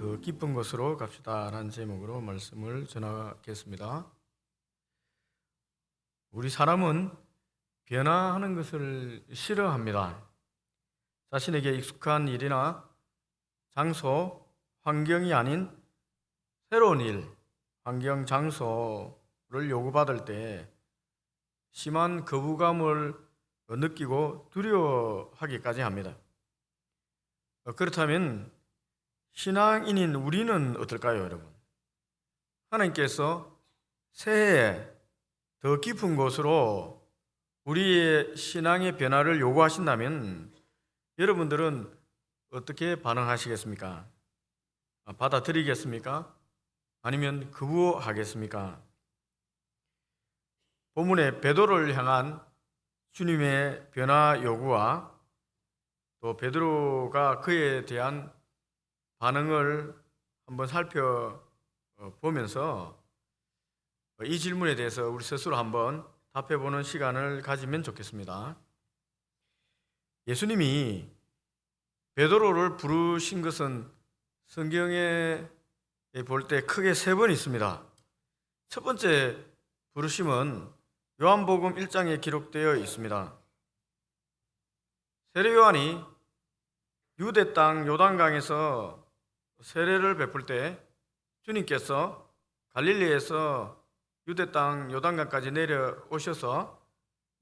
더 깊은 곳으로 갑시다 라는 제목으로 말씀을 전하겠습니다. 우리 사람은 변화하는 것을 싫어합니다. 자신에게 익숙한 일이나 장소, 환경이 아닌 새로운 일, 환경, 장소를 요구받을 때 심한 거부감을 느끼고 두려워하기까지 합니다. 그렇다면 신앙인인 우리는 어떨까요, 여러분? 하나님께서 새해에 더 깊은 곳으로 우리의 신앙의 변화를 요구하신다면 여러분들은 어떻게 반응하시겠습니까? 받아들이겠습니까? 아니면 거부하겠습니까? 본문의 베드로를 향한 주님의 변화 요구와 또 베드로가 그에 대한 반응을 한번 살펴보면서 이 질문에 대해서 우리 스스로 한번 답해보는 시간을 가지면 좋겠습니다. 예수님이 베드로를 부르신 것은 성경에 볼 때 크게 세 번 있습니다. 첫 번째 부르심은 요한복음 1장에 기록되어 있습니다. 세례 요한이 유대 땅 요단강에서 세례를 베풀 때 주님께서 갈릴리에서 유대 땅 요단강까지 내려오셔서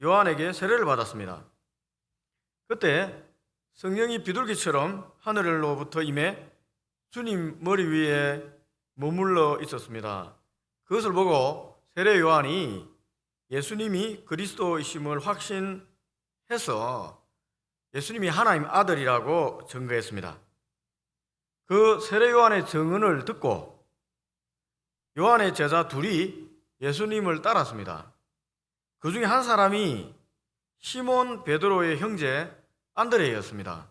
요한에게 세례를 받았습니다. 그때 성령이 비둘기처럼 하늘로부터 임해 주님 머리 위에 머물러 있었습니다. 그것을 보고 세례 요한이 예수님이 그리스도이심을 확신해서 예수님이 하나님 아들이라고 증거했습니다. 그 세례 요한의 증언을 듣고 요한의 제자 둘이 예수님을 따랐습니다. 그 중에 한 사람이 시몬 베드로의 형제 안드레였습니다.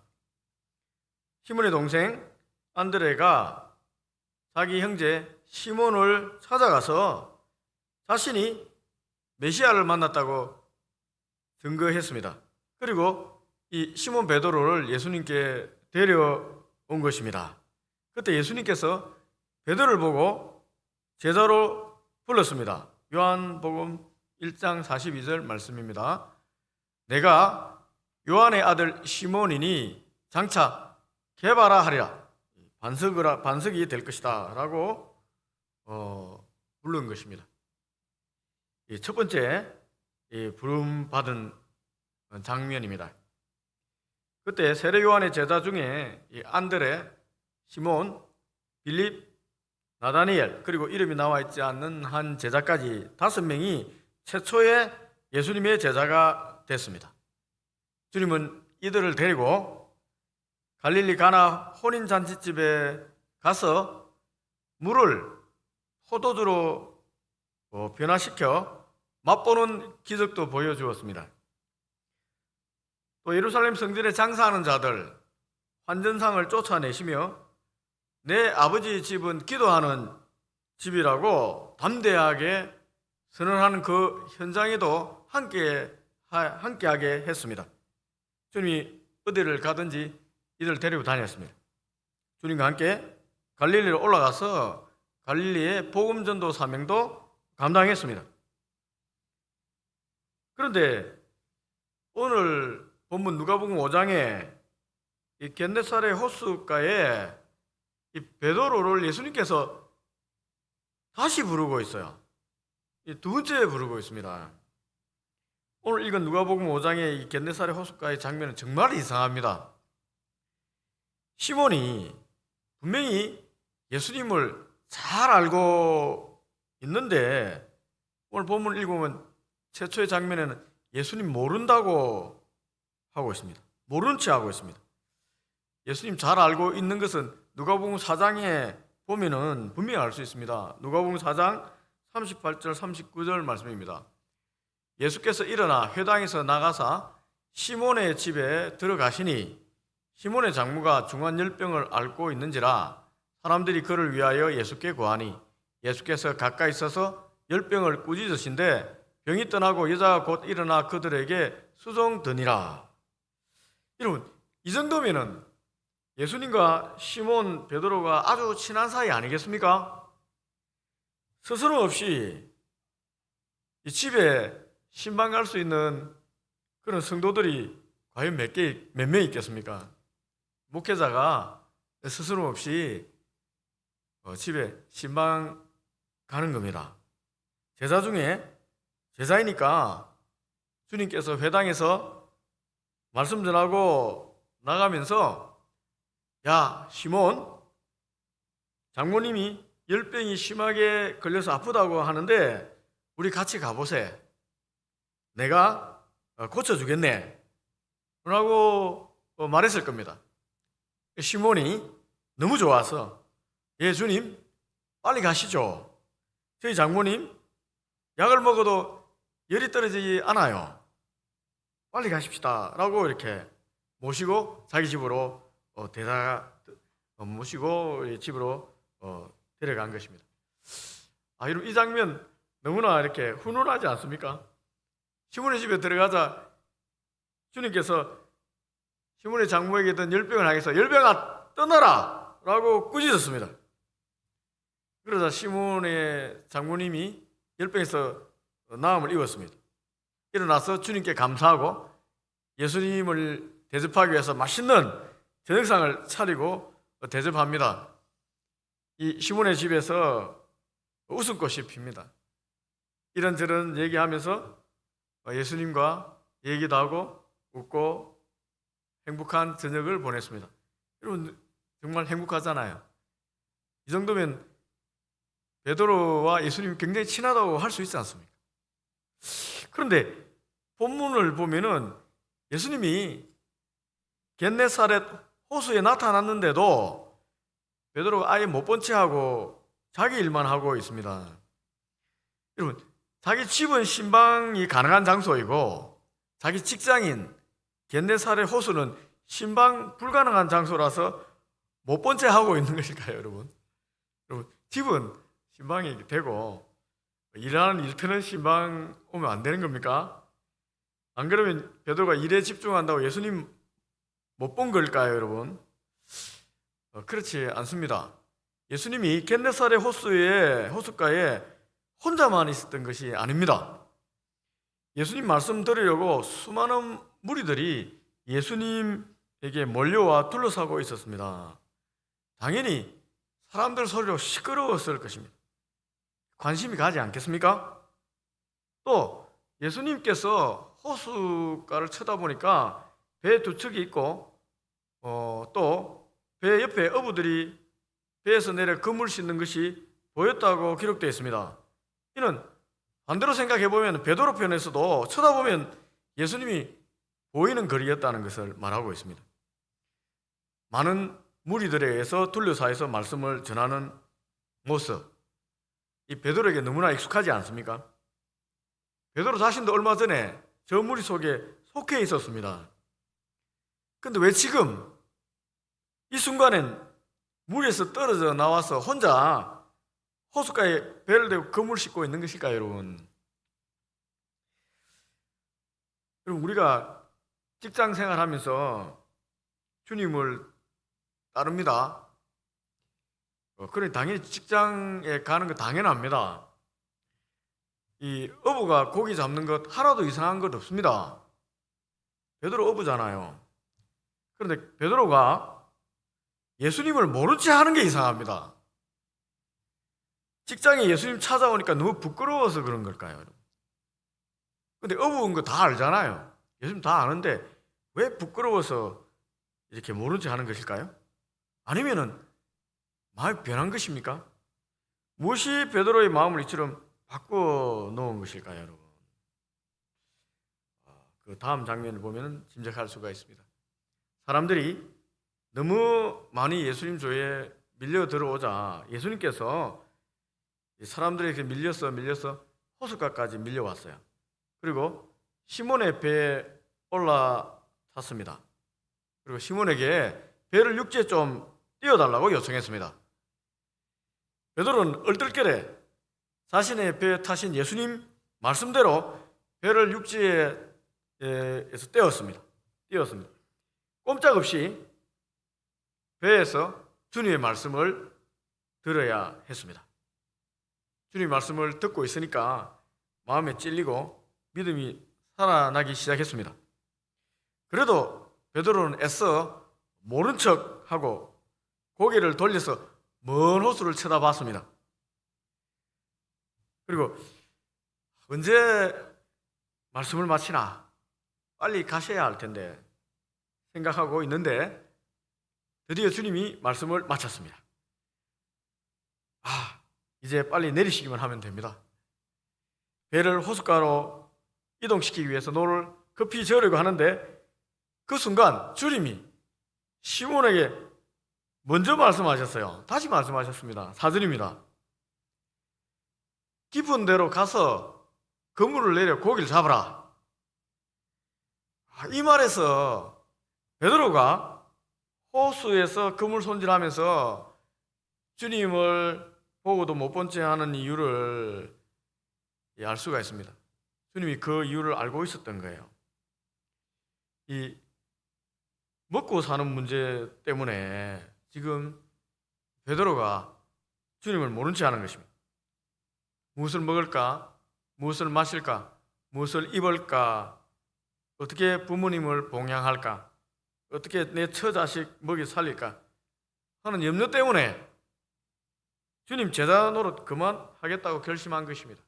시몬의 동생 안드레가 자기 형제 시몬을 찾아가서 자신이 메시아를 만났다고 증거했습니다. 그리고 이 시몬 베드로를 예수님께 데려온 것입니다. 그때 예수님께서 베드로를 보고 제자로 불렀습니다. 요한복음 1장 42절 말씀입니다. 내가 요한의 아들 시몬이니 장차 개바라 하리라. 반석이 될 것이다 라고 부른 것입니다. 첫 번째 부름받은 장면입니다. 그때 세례 요한의 제자 중에 안드레, 시몬, 빌립, 나다니엘 그리고 이름이 나와 있지 않는 한 제자까지 5명이 최초의 예수님의 제자가 됐습니다. 주님은 이들을 데리고 갈릴리 가나 혼인잔치집에 가서 물을 포도주로 변화시켜 맛보는 기적도 보여주었습니다. 또 예루살렘 성전에 장사하는 자들 환전상을 쫓아내시며 내 아버지 집은 기도하는 집이라고 담대하게 선언하는 그 현장에도 함께하게 했습니다. 주님이 어디를 가든지 이들 데리고 다녔습니다. 주님과 함께 갈릴리로 올라가서 갈릴리의 복음전도 사명도 감당했습니다. 그런데 오늘 본문 누가복음 5장에 이 겟네사렛 호숫가에 이 베드로를 예수님께서 다시 부르고 있어요. 두 번째 부르고 있습니다. 오늘 읽은 누가복음 5장의 이 겟네사렛 호숫가의 장면은 정말 이상합니다. 시몬이 분명히 예수님을 잘 알고 있는데 오늘 본문 읽으면 최초의 장면에는 예수님 모른다고 하고 있습니다. 모른 체 하고 있습니다. 예수님 잘 알고 있는 것은 누가복음 4장에 보면은 분명히 알 수 있습니다. 누가복음 4장 38절 39절 말씀입니다. 예수께서 일어나 회당에서 나가사 시몬의 집에 들어가시니 시몬의 장모가 중한 열병을 앓고 있는지라 사람들이 그를 위하여 예수께 구하니 예수께서 가까이 서서 열병을 꾸짖으신데 병이 떠나고 여자가 곧 일어나 그들에게 수종드니라. 여러분, 이 정도면은 예수님과 시몬 베드로가 아주 친한 사이 아니겠습니까? 스스럼 없이 이 집에 신방 갈 수 있는 그런 성도들이 과연 몇 명 있겠습니까? 목회자가 스스럼 없이 집에 신방 가는 겁니다. 제자 중에 제자이니까 주님께서 회당에서 말씀 전하고 나가면서 야 시몬, 장모님이 열병이 심하게 걸려서 아프다고 하는데 우리 같이 가보세. 내가 고쳐주겠네 라고 말했을 겁니다. 시몬이 너무 좋아서 예 주님 빨리 가시죠. 저희 장모님 약을 먹어도 열이 떨어지지 않아요. 빨리 가십시다 라고 이렇게 모시고 자기 집으로 모시고 집으로 데려간 것입니다. 여러분 이 장면 너무나 이렇게 훈훈하지 않습니까? 시몬의 집에 들어가자 주님께서 시몬의 장모에게 든 열병을 향해서 열병아 떠나라 라고 꾸짖었습니다. 그러자 시몬의 장모님이 열병에서 나음을 입었습니다. 일어나서 주님께 감사하고 예수님을 대접하기 위해서 맛있는 저녁상을 차리고 대접합니다. 이 시몬의 집에서 웃음꽃이 핍니다. 이런저런 얘기하면서 예수님과 얘기도 하고 웃고 행복한 저녁을 보냈습니다. 여러분 정말 행복하잖아요. 이 정도면 베드로와 예수님이 굉장히 친하다고 할 수 있지 않습니까? 그런데 본문을 보면은 예수님이 겟네사렛 호수에 나타났는데도 베드로가 아예 못 본 채하고 자기 일만 하고 있습니다. 여러분 자기 집은 신방이 가능한 장소이고 자기 직장인 겟네사렛 호수는 신방 불가능한 장소라서 못 본 채 하고 있는 것일까요, 여러분? 여러분 집은 신방이 되고 일하는 일터는 신방 오면 안 되는 겁니까? 안 그러면 베드로가 일에 집중한다고 예수님 못 본 걸까요, 여러분? 그렇지 않습니다. 예수님이 겟네사렛 호숫가에 혼자만 있었던 것이 아닙니다. 예수님 말씀 들으려고 수많은 무리들이 예수님에게 몰려와 둘러싸고 있었습니다. 당연히 사람들 소리로 시끄러웠을 것입니다. 관심이 가지 않겠습니까? 또 예수님께서 호숫가를 쳐다보니까 배 두 척이 있고 또 배 옆에 어부들이 배에서 내려 그물 씻는 것이 보였다고 기록되어 있습니다. 이는 반대로 생각해 보면 베드로 편에서도 쳐다보면 예수님이 보이는 거리였다는 것을 말하고 있습니다. 많은 무리들에 의해서 둘러싸여서 말씀을 전하는 모습, 이 베드로에게 너무나 익숙하지 않습니까? 베드로 자신도 얼마 전에 저 무리 속에 속해 있었습니다. 그런데 왜 지금 이 순간엔 물에서 떨어져 나와서 혼자 호숫가에 배를 대고 그물 씻고 있는 것일까요, 여러분? 여러분 우리가 직장 생활하면서 주님을 따릅니다. 그러니 당연히 직장에 가는 거 당연합니다. 이 어부가 고기 잡는 것 하나도 이상한 것 없습니다. 베드로 어부잖아요. 그런데 베드로가 예수님을 모른 채 하는 게 이상합니다. 직장에 예수님 찾아오니까 너무 부끄러워서 그런 걸까요? 그런데 어부인 거 다 알잖아요. 예수님 다 아는데 왜 부끄러워서 이렇게 모른 채 하는 것일까요? 아니면은 마음이 변한 것입니까? 무엇이 베드로의 마음을 이처럼 바꿔 놓은 것일까요, 여러분? 그 다음 장면을 보면 짐작할 수가 있습니다. 사람들이 너무 많이 예수님 조에 밀려 들어오자 예수님께서 사람들에게 밀려서 호숫가까지 밀려왔어요. 그리고 시몬의 배에 올라탔습니다. 그리고 시몬에게 배를 육지에 좀 띄워달라고 요청했습니다. 베드로는 얼떨결에 자신의 배에 타신 예수님 말씀대로 배를 육지에서 띄웠습니다. 꼼짝없이 배에서 주님의 말씀을 들어야 했습니다. 주님의 말씀을 듣고 있으니까 마음에 찔리고 믿음이 살아나기 시작했습니다. 그래도 베드로는 애써 모른 척하고 고개를 돌려서 먼 호수를 쳐다봤습니다. 그리고 언제 말씀을 마치나, 빨리 가셔야 할 텐데 생각하고 있는데 드디어 주님이 말씀을 마쳤습니다. 이제 빨리 내리시기만 하면 됩니다. 배를 호숫가로 이동시키기 위해서 노를 급히 저으려고 하는데 그 순간 주님이 시몬에게 먼저 말씀하셨어요. 다시 말씀하셨습니다. 4절입니다. 깊은 데로 가서 그물을 내려 고기를 잡아라. 이 말에서 베드로가 호수에서 그물 손질하면서 주님을 보고도 못 본 채 하는 이유를 알 수가 있습니다. 주님이 그 이유를 알고 있었던 거예요. 이 먹고 사는 문제 때문에 지금 베드로가 주님을 모른 채 하는 것입니다. 무엇을 먹을까? 무엇을 마실까? 무엇을 입을까? 어떻게 부모님을 봉양할까? 어떻게 내 처자식 먹여 살릴까? 하는 염려 때문에 주님 제자 노릇 그만하겠다고 결심한 것입니다.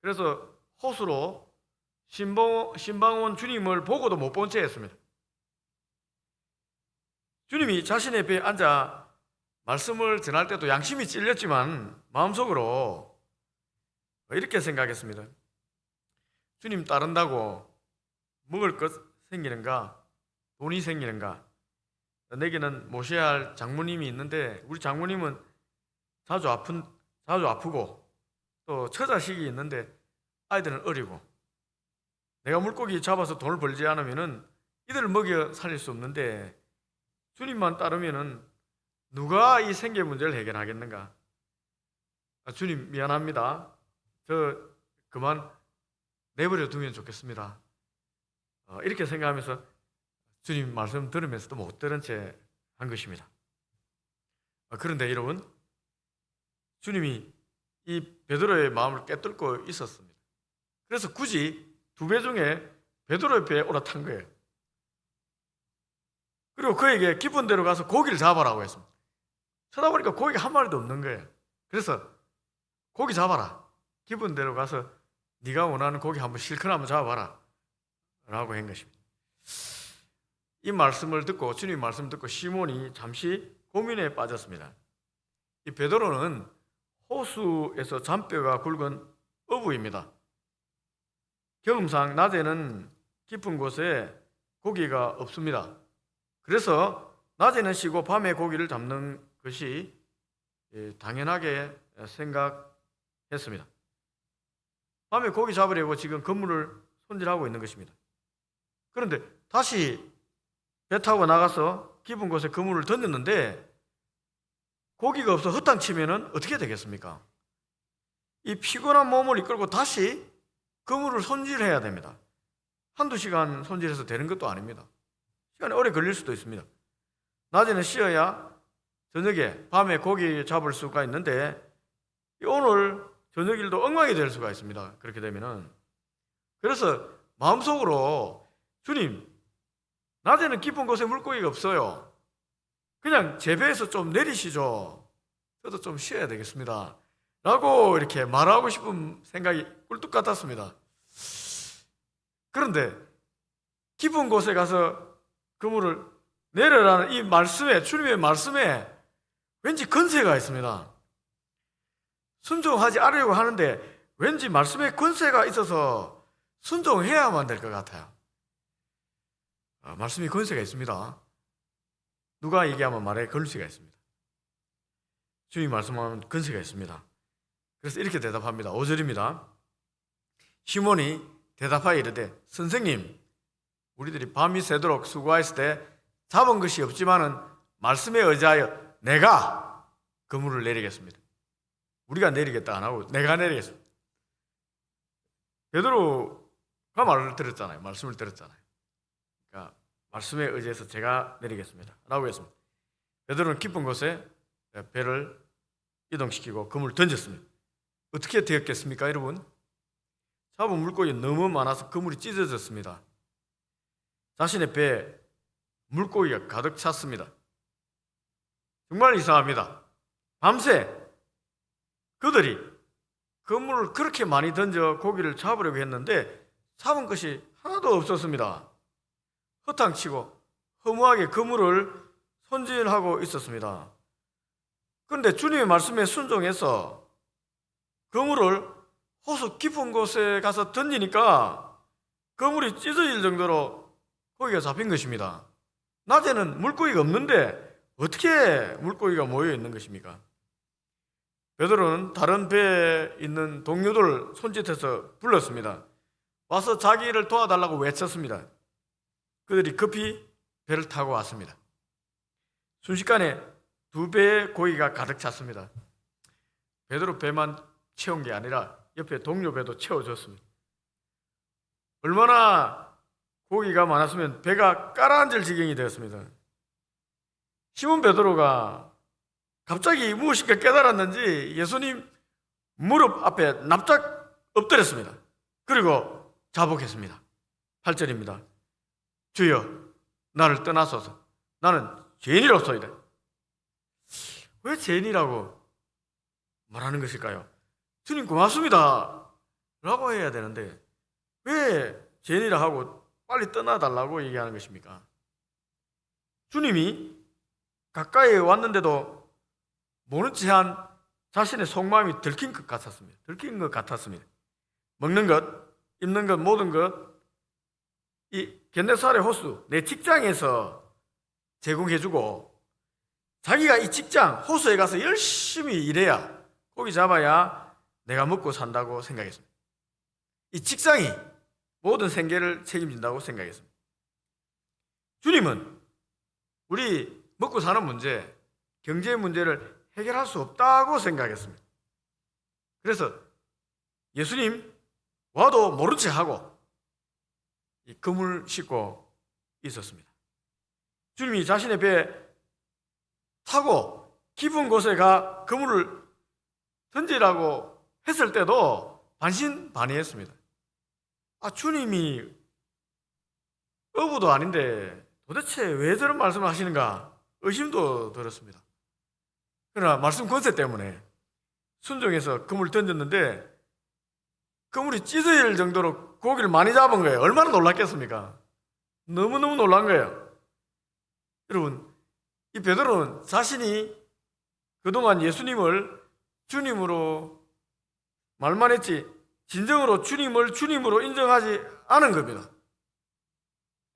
그래서 호수로 신방온 주님을 보고도 못 본 채 했습니다. 주님이 자신의 배에 앉아 말씀을 전할 때도 양심이 찔렸지만 마음속으로 이렇게 생각했습니다. 주님 따른다고 먹을 것 생기는가? 돈이 생기는가? 내게는 모셔야 할 장모님이 있는데 우리 장모님은 자주 아프고 또 처자식이 있는데 아이들은 어리고 내가 물고기 잡아서 돈을 벌지 않으면은 이들을 먹여 살릴 수 없는데 주님만 따르면은 누가 이 생계 문제를 해결하겠는가? 주님 미안합니다. 저 그만 내버려 두면 좋겠습니다. 이렇게 생각하면서 주님 말씀 들으면서도 못 들은 채 한 것입니다. 그런데 여러분, 주님이 이 베드로의 마음을 깨뚫고 있었습니다. 그래서 굳이 두 배 중에 베드로의 배에 올라탄 거예요. 그리고 그에게 깊은 데로 가서 고기를 잡아라고 했습니다. 쳐다보니까 고기가 한 마리도 없는 거예요. 그래서 고기 잡아라. 깊은 데로 가서 네가 원하는 고기 한번 실컷 한번 잡아봐라 라고 한 것입니다. 이 말씀을 듣고 주님 말씀을 듣고 시몬이 잠시 고민에 빠졌습니다. 이 베드로는 호수에서 잔뼈가 굵은 어부입니다. 경험상 낮에는 깊은 곳에 고기가 없습니다. 그래서 낮에는 쉬고 밤에 고기를 잡는 것이 당연하게 생각했습니다. 밤에 고기 잡으려고 지금 그물을 손질하고 있는 것입니다. 그런데 다시 배 타고 나가서 깊은 곳에 그물을 던졌는데 고기가 없어 헛땅치면은 어떻게 되겠습니까? 이 피곤한 몸을 이끌고 다시 그물을 손질해야 됩니다. 한두 시간 손질해서 되는 것도 아닙니다. 시간이 오래 걸릴 수도 있습니다. 낮에는 쉬어야 저녁에 밤에 고기 잡을 수가 있는데 오늘 저녁일도 엉망이 될 수가 있습니다. 그렇게 되면은. 그래서 마음속으로 주님, 낮에는 깊은 곳에 물고기가 없어요. 그냥 제 배에서 좀 내리시죠. 저도 좀 쉬어야 되겠습니다. 라고 이렇게 말하고 싶은 생각이 꿀뚝 같았습니다. 그런데 깊은 곳에 가서 그물을 내려라는 이 말씀에, 주님의 말씀에 왠지 권세가 있습니다. 순종하지 않으려고 하는데 왠지 말씀에 권세가 있어서 순종해야만 될 것 같아요. 말씀이 권세가 있습니다. 누가 얘기하면 말에 걸릴 수가 있습니다. 주님이 말씀하면 권세가 있습니다. 그래서 이렇게 대답합니다. 5절입니다. 시몬이 대답하여 이르되 선생님, 우리들이 밤이 새도록 수고하였을 때 잡은 것이 없지만은 말씀에 의지하여 내가 그물을 내리겠습니다. 우리가 내리겠다 안 하고 내가 내리겠습니다. 베드로가 말을 들었잖아요. 말씀을 들었잖아요. 그러니까 말씀에 의지해서 제가 내리겠습니다 라고 했습니다. 베드로는 깊은 곳에 배를 이동시키고 그물을 던졌습니다. 어떻게 되었겠습니까 여러분? 잡은 물고기 너무 많아서 그물이 찢어졌습니다. 자신의 배에 물고기가 가득 찼습니다. 정말 이상합니다. 밤새 그들이 그물을 그렇게 많이 던져 고기를 잡으려고 했는데 잡은 것이 하나도 없었습니다. 허탕치고 허무하게 그물을 손질하고 있었습니다. 그런데 주님의 말씀에 순종해서 그물을 호수 깊은 곳에 가서 던지니까 그물이 찢어질 정도로 고기가 잡힌 것입니다. 낮에는 물고기가 없는데 어떻게 물고기가 모여 있는 것입니까? 베드로는 다른 배에 있는 동료들을 손짓해서 불렀습니다. 와서 자기를 도와달라고 외쳤습니다. 그들이 급히 배를 타고 왔습니다. 순식간에 2배의 고기가 가득 찼습니다. 베드로 배만 채운 게 아니라 옆에 동료 배도 채워줬습니다. 얼마나 고기가 많았으면 배가 가라앉을 지경이 되었습니다. 시몬 베드로가 갑자기 무엇인가 깨달았는지 예수님 무릎 앞에 납작 엎드렸습니다. 그리고 자복했습니다. 8절입니다. 주여 나를 떠나소서 나는 죄인이로소이다. 왜 죄인이라고 말하는 것일까요? 주님 고맙습니다 라고 해야 되는데 왜 죄인이라 하고 빨리 떠나달라고 얘기하는 것입니까? 주님이 가까이 왔는데도 모른 체한 자신의 속마음이 들킨 것 같았습니다. 먹는 것, 입는 것, 모든 것, 이 겟네사렛 호수, 내 직장에서 제공해주고 자기가 이 직장, 호수에 가서 열심히 일해야 고기 잡아야 내가 먹고 산다고 생각했습니다. 이 직장이 모든 생계를 책임진다고 생각했습니다. 주님은 우리 먹고 사는 문제, 경제 문제를 해결할 수 없다고 생각했습니다. 그래서 예수님 와도 모른 체 하고 이 그물 싣고 있었습니다. 주님이 자신의 배에 타고 깊은 곳에 가 그물을 던지라고 했을 때도 반신반의했습니다. 주님이 어부도 아닌데 도대체 왜 저런 말씀을 하시는가 의심도 들었습니다. 그러나 말씀 권세 때문에 순종해서 그물을 던졌는데 그물이 찢어질 정도로 고기를 많이 잡은 거예요. 얼마나 놀랐겠습니까? 너무너무 놀란 거예요. 여러분, 이 베드로는 자신이 그동안 예수님을 주님으로 말만 했지 진정으로 주님을 주님으로 인정하지 않은 겁니다.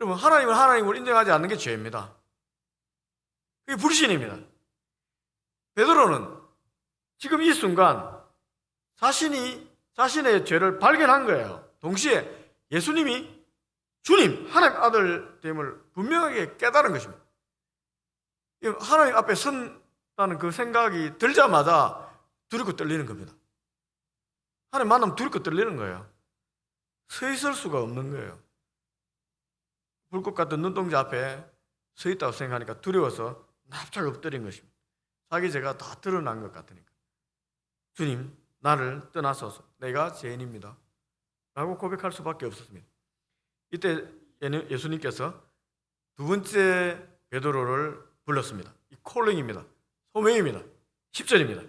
여러분, 하나님을 하나님으로 인정하지 않는 게 죄입니다. 그게 불신입니다. 베드로는 지금 이 순간 자신의 죄를 발견한 거예요. 동시에 예수님이 주님, 하나님 아들 됨을 분명하게 깨달은 것입니다. 하나님 앞에 선다는 그 생각이 들자마자 두렵고 떨리는 겁니다. 하나님 만나면 두렵고 떨리는 거예요. 서 있을 수가 없는 거예요. 불꽃 같은 눈동자 앞에 서 있다고 생각하니까 두려워서 납작 엎드린 것입니다. 자기 죄가 다 드러난 것 같으니까. 주님, 나를 떠나소서. 내가 죄인입니다. 라고 고백할 수밖에 없었습니다. 이때 예수님께서 두 번째 베드로를 불렀습니다. 이 콜링입니다. 소명입니다. 10절입니다.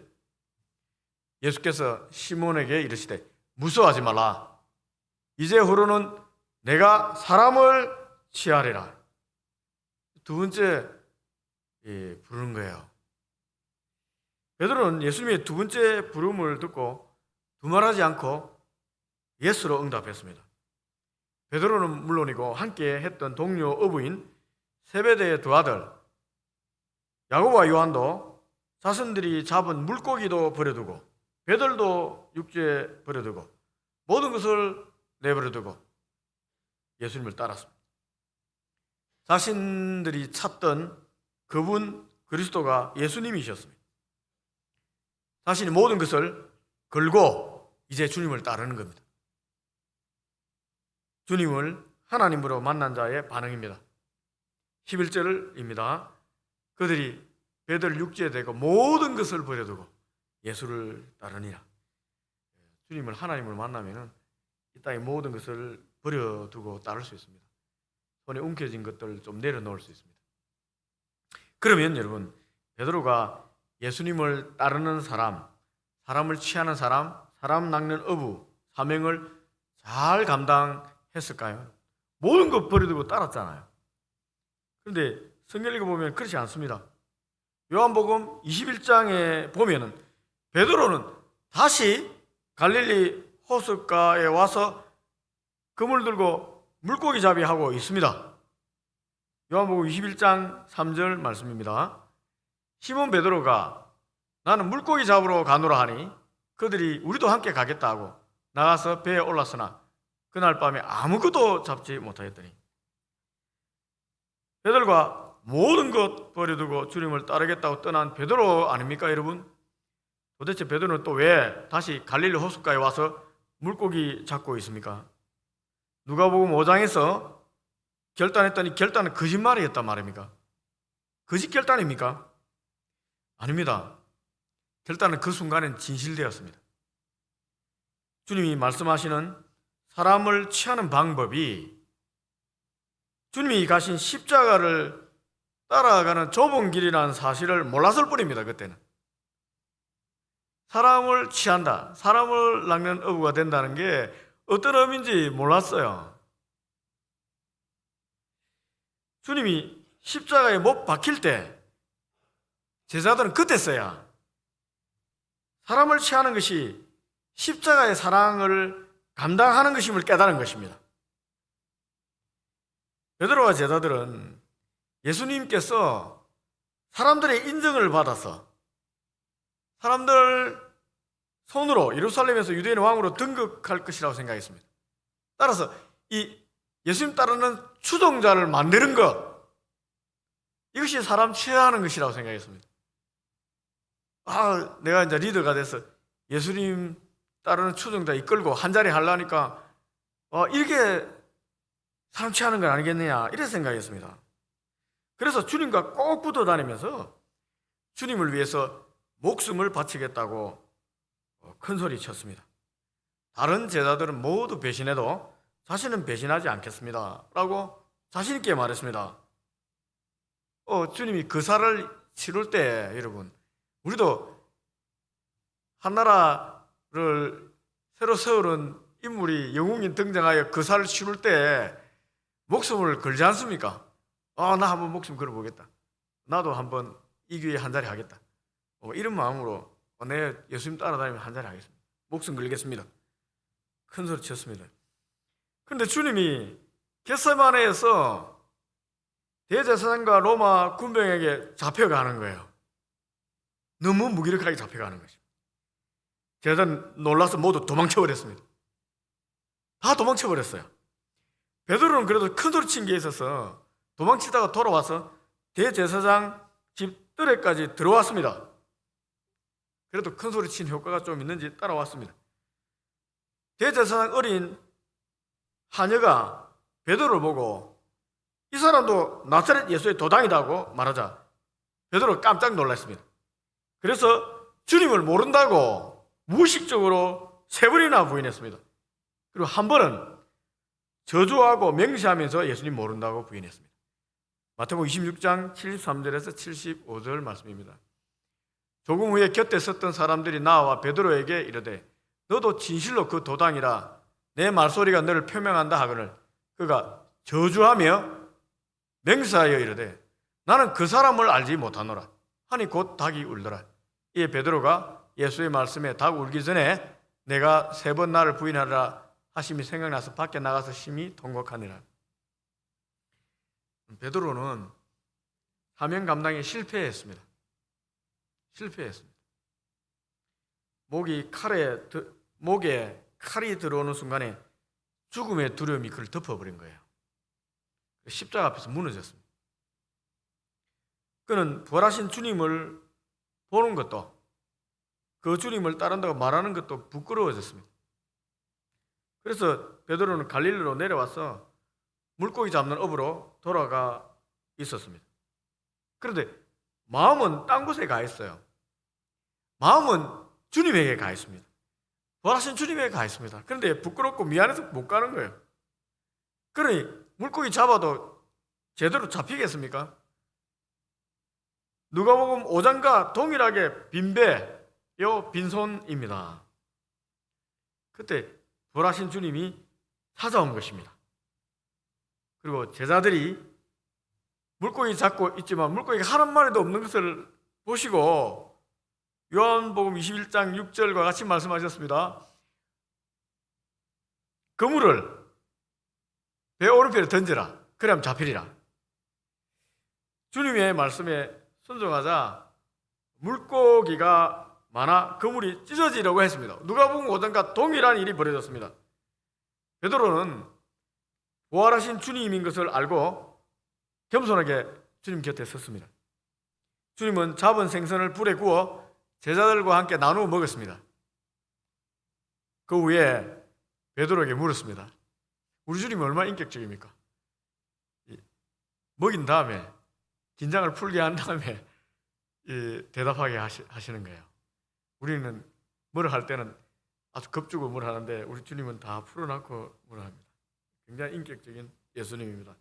예수께서 시몬에게 이르시되 무서워하지 말라. 이제후로는 내가 사람을 취하리라. 두 번째 부르는 거예요. 베드로는 예수님의 두 번째 부름을 듣고 두말하지 않고 예스로 응답했습니다. 베드로는 물론이고 함께 했던 동료 어부인 세베대의 두 아들 야고보와 요한도 자신들이 잡은 물고기도 버려두고 배들도 육지에 버려두고 모든 것을 내버려두고 예수님을 따랐습니다. 자신들이 찾던 그분 그리스도가 예수님이셨습니다. 자신이 모든 것을 걸고 이제 주님을 따르는 겁니다. 주님을 하나님으로 만난 자의 반응입니다. 11절입니다. 그들이 배들 육지에 대고 모든 것을 버려두고 예수를 따르니라. 주님을 하나님을 만나면은 이 땅의 모든 것을 버려두고 따를 수 있습니다. 손에 움켜진 것들을 좀 내려놓을 수 있습니다. 그러면 여러분, 베드로가 예수님을 따르는 사람, 사람을 취하는 사람, 사람 낚는 어부, 사명을 잘 감당했을까요? 모든 것 버려두고 따랐잖아요. 그런데 성경 읽어보면 그렇지 않습니다. 요한복음 21장에 보면은 베드로는 다시 갈릴리 호숫가에 와서 그물 들고 물고기 잡이하고 있습니다. 요한복음 21장 3절 말씀입니다. 시몬 베드로가 나는 물고기 잡으러 가노라 하니 그들이 우리도 함께 가겠다 하고 나가서 배에 올랐으나 그날 밤에 아무것도 잡지 못하였더니, 베드로가 모든 것 버려두고 주님을 따르겠다고 떠난 베드로 아닙니까 여러분? 도대체 베드로는 또 왜 다시 갈릴리 호숫가에 와서 물고기 잡고 있습니까? 누가복음 5장에서 결단했더니 결단은 거짓말이었단 말입니까? 거짓 결단입니까? 아닙니다. 결단은 그 순간엔 진실되었습니다. 주님이 말씀하시는 사람을 취하는 방법이 주님이 가신 십자가를 따라가는 좁은 길이라는 사실을 몰랐을 뿐입니다. 그때는 사람을 취한다, 사람을 낚는 어부가 된다는 게 어떤 의미인지 몰랐어요. 주님이 십자가에 못 박힐 때 제자들은 그때서야 사람을 취하는 것이 십자가의 사랑을 감당하는 것임을 깨달은 것입니다. 베드로와 제자들은 예수님께서 사람들의 인정을 받아서 사람들 손으로 예루살렘에서 유대인의 왕으로 등극할 것이라고 생각했습니다. 따라서 이 예수님 따르는 추종자를 만드는 것, 이것이 사람 취하는 것이라고 생각했습니다. 내가 이제 리더가 돼서 예수님 따르는 추종자 이끌고 한 자리 하려니까 이렇게 사람 취하는 건 아니겠느냐, 이렇게 생각했습니다. 그래서 주님과 꼭 붙어 다니면서 주님을 위해서 목숨을 바치겠다고 큰 소리 쳤습니다. 다른 제자들은 모두 배신해도 자신은 배신하지 않겠습니다 라고 자신 있게 말했습니다. 주님이 그 살을 치룰 때 여러분, 우리도 한나라를 새로 세우는 인물이 영웅이 등장하여 그 살을 치룰 때 목숨을 걸지 않습니까? 나 한번 목숨 걸어보겠다, 나도 한번 이 기회에 한 자리 하겠다, 이런 마음으로 내 예수님 따라다니면 한 자리 하겠습니다, 목숨 걸겠습니다, 큰 소리 쳤습니다. 그런데 주님이 겟세마네에서 대제사장과 로마 군병에게 잡혀가는 거예요. 너무 무기력하게 잡혀가는 것입니다. 제자들은 놀라서 모두 도망쳐버렸습니다. 다 도망쳐버렸어요. 베드로는 그래도 큰 소리 친 게 있어서 도망치다가 돌아와서 대제사장 집 뜰에까지 들어왔습니다. 그래도 큰 소리 친 효과가 좀 있는지 따라왔습니다. 대제사장 어린 하녀가 베드로를 보고 이 사람도 나사렛 예수의 도당이라고 말하자 베드로가 깜짝 놀랐습니다. 그래서 주님을 모른다고 무의식적으로 3번이나 부인했습니다. 그리고 한 번은 저주하고 맹세하면서 예수님 모른다고 부인했습니다. 마태복음 26장 73절에서 75절 말씀입니다. 조금 후에 곁에 섰던 사람들이 나와 베드로에게 이르되 너도 진실로 그 도당이라 내 말소리가 너를 표명한다 하거늘 그가 저주하며 맹세하여 이르되 나는 그 사람을 알지 못하노라 하니 곧 닭이 울더라. 이에 베드로가 예수의 말씀에 닭 울기 전에 내가 3번 나를 부인하리라 하심이 생각나서 밖에 나가서 심히 통곡하니라. 베드로는 사명 감당에 실패했습니다. 목에 칼이 들어오는 순간에 죽음의 두려움이 그를 덮어버린 거예요. 십자가 앞에서 무너졌습니다. 그는 부활하신 주님을 보는 것도, 그 주님을 따른다고 말하는 것도 부끄러워졌습니다. 그래서 베드로는 갈릴리로 내려와서 물고기 잡는 업으로 돌아가 있었습니다. 그런데 마음은 딴 곳에 가 있어요. 마음은 주님에게 가 있습니다. 부활하신 주님에게 가 있습니다. 그런데 부끄럽고 미안해서 못 가는 거예요. 그러니 물고기 잡아도 제대로 잡히겠습니까? 누가복음 5장과 동일하게 빈배요 빈손입니다. 그때 부활하신 주님이 찾아온 것입니다. 그리고 제자들이 물고기 잡고 있지만 물고기가 한 마리도 없는 것을 보시고 요한복음 21장 6절과 같이 말씀하셨습니다. 그물을 배 오른편에 던져라. 그래야 잡히리라. 주님의 말씀에 순종하자 물고기가 많아 그물이 찢어지려고 했습니다. 누가복음 5장과 동일한 일이 벌어졌습니다. 베드로는 부활하신 주님인 것을 알고 겸손하게 주님 곁에 섰습니다. 주님은 잡은 생선을 불에 구워 제자들과 함께 나누어 먹었습니다. 그 후에 베드로에게 물었습니다. 우리 주님이 얼마나 인격적입니까? 먹인 다음에 긴장을 풀게 한 다음에 대답하게 하시는 거예요. 우리는 뭘 할 때는 아주 겁주고 뭘 하는데 우리 주님은 다 풀어놓고 뭘 합니다. 굉장히 인격적인 예수님입니다.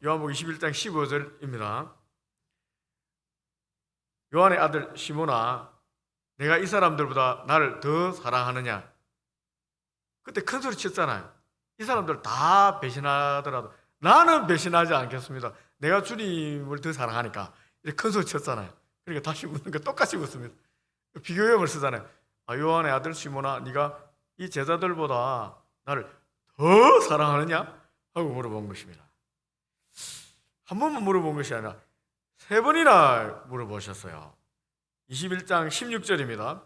요한복음 21장 15절입니다. 요한의 아들 시몬아, 내가 이 사람들보다 나를 더 사랑하느냐? 그때 큰 소리 쳤잖아요. 이 사람들 다 배신하더라도 나는 배신하지 않겠습니다. 내가 주님을 더 사랑하니까. 이렇게 큰 소리 쳤잖아요. 그러니까 다시 묻는 거 똑같이 묻습니다. 비교형을 쓰잖아요. 요한의 아들 시몬아, 네가 이 제자들보다 나를 더 사랑하느냐? 하고 물어본 것입니다. 한 번만 물어본 것이 아니라 세 번이나 물어보셨어요. 21장 16절입니다.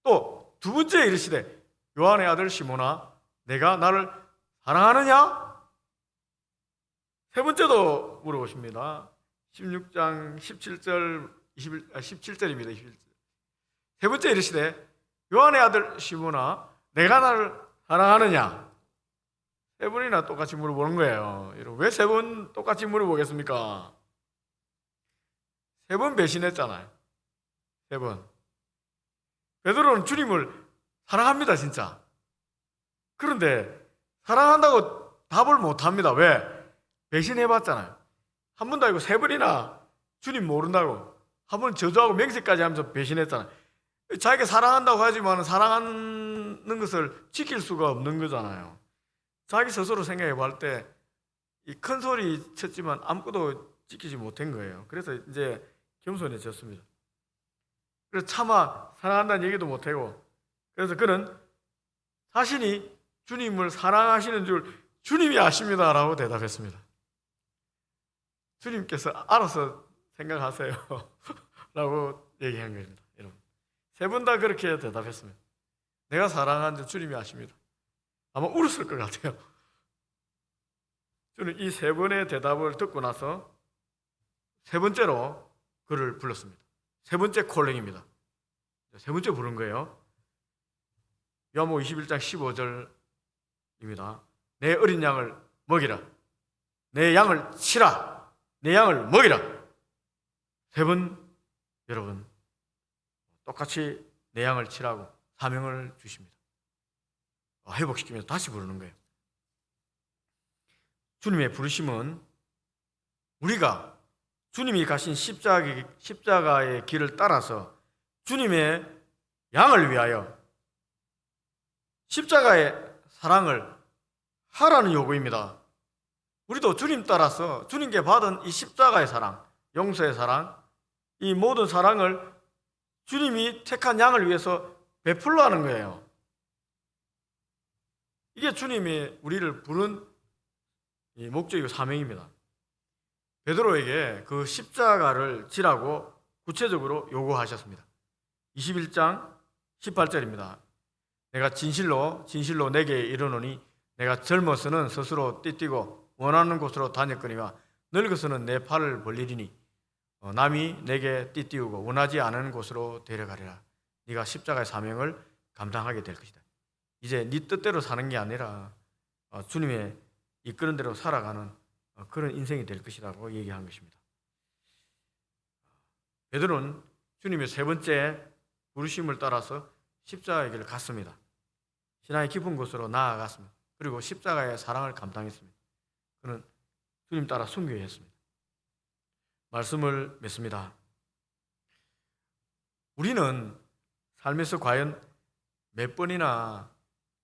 또 두 번째 이르시되 요한의 아들 시몬아, 내가 나를 사랑하느냐? 세 번째도 물어보십니다. 16장 17절 17절입니다. 21절. 세 번째 이르시되 요한의 아들 시몬아, 내가 나를 사랑하느냐? 세 번이나 똑같이 물어보는 거예요. 왜 세 번 똑같이 물어보겠습니까? 세 번 배신했잖아요. 세 번. 베드로는 주님을 사랑합니다, 진짜. 그런데 사랑한다고 답을 못합니다. 왜? 배신해봤잖아요. 한 번도 아니고 세 번이나 주님 모른다고 한 번 저주하고 맹세까지 하면서 배신했잖아요. 자기가 사랑한다고 하지만 사랑하는 것을 지킬 수가 없는 거잖아요. 자기 스스로 생각해 볼 때 이 큰 소리 쳤지만 아무것도 지키지 못한 거예요. 그래서 이제 겸손해졌습니다. 그래서 차마 사랑한다는 얘기도 못하고, 그래서 그는 자신이 주님을 사랑하시는 줄 주님이 아십니다라고 대답했습니다. 주님께서 알아서 생각하세요 라고 얘기한 겁니다. 여러분, 세 분 다 그렇게 대답했습니다. 내가 사랑하는 줄 주님이 아십니다. 아마 울었을 것 같아요. 저는 이 세 번의 대답을 듣고 나서 세 번째로 그를 불렀습니다. 세 번째 콜링입니다. 세 번째 부른 거예요. 요한복음 21장 15절입니다. 내 어린 양을 먹이라. 내 양을 치라. 내 양을 먹이라. 세 번 여러분 똑같이 내 양을 치라고 사명을 주십니다. 회복시키면서 다시 부르는 거예요. 주님의 부르심은 우리가 주님이 가신 십자가의 길을 따라서 주님의 양을 위하여 십자가의 사랑을 하라는 요구입니다. 우리도 주님 따라서 주님께 받은 이 십자가의 사랑, 용서의 사랑, 이 모든 사랑을 주님이 택한 양을 위해서 베풀러 하는 거예요. 이게 주님이 우리를 부른 이 목적이고 사명입니다. 베드로에게 그 십자가를 지라고 구체적으로 요구하셨습니다. 21장 18절입니다. 내가 진실로 내게 이르노니 내가 젊어서는 스스로 띠뛰고 원하는 곳으로 다녔거니와 늙어서는 내 팔을 벌리리니 남이 내게 띠띠우고 원하지 않은 곳으로 데려가리라. 네가 십자가의 사명을 감당하게 될 것이다. 이제 네 뜻대로 사는 게 아니라 주님의 이끄는 대로 살아가는 그런 인생이 될 것이라고 얘기한 것입니다. 베드로는 주님의 세 번째 부르심을 따라서 십자가의 길을 갔습니다. 신앙의 깊은 곳으로 나아갔습니다. 그리고 십자가의 사랑을 감당했습니다. 그는 주님 따라 순교했습니다. 말씀을 맺습니다. 우리는 삶에서 과연 몇 번이나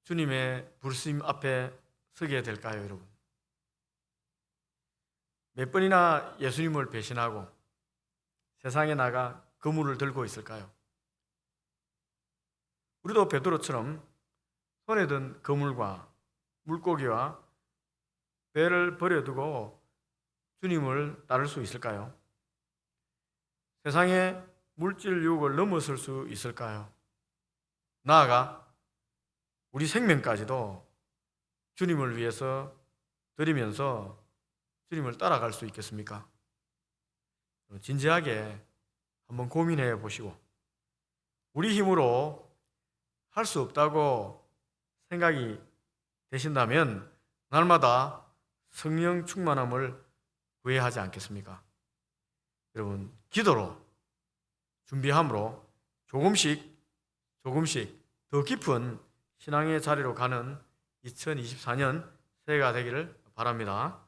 주님의 부르심 앞에 서게 될까요, 여러분? 몇 번이나 예수님을 배신하고 세상에 나가 그물을 들고 있을까요? 우리도 베드로처럼 손에 든 그물과 물고기와 배를 버려두고 주님을 따를 수 있을까요? 세상의 물질 유혹을 넘어설 수 있을까요? 나아가 우리 생명까지도 주님을 위해서 드리면서 주님을 따라갈 수 있겠습니까? 진지하게 한번 고민해 보시고 우리 힘으로 할 수 없다고 생각이 되신다면 날마다 성령 충만함을 구해야 하지 않겠습니까? 여러분, 기도로 준비함으로 조금씩 더 깊은 신앙의 자리로 가는 2024년 새해가 되기를 바랍니다.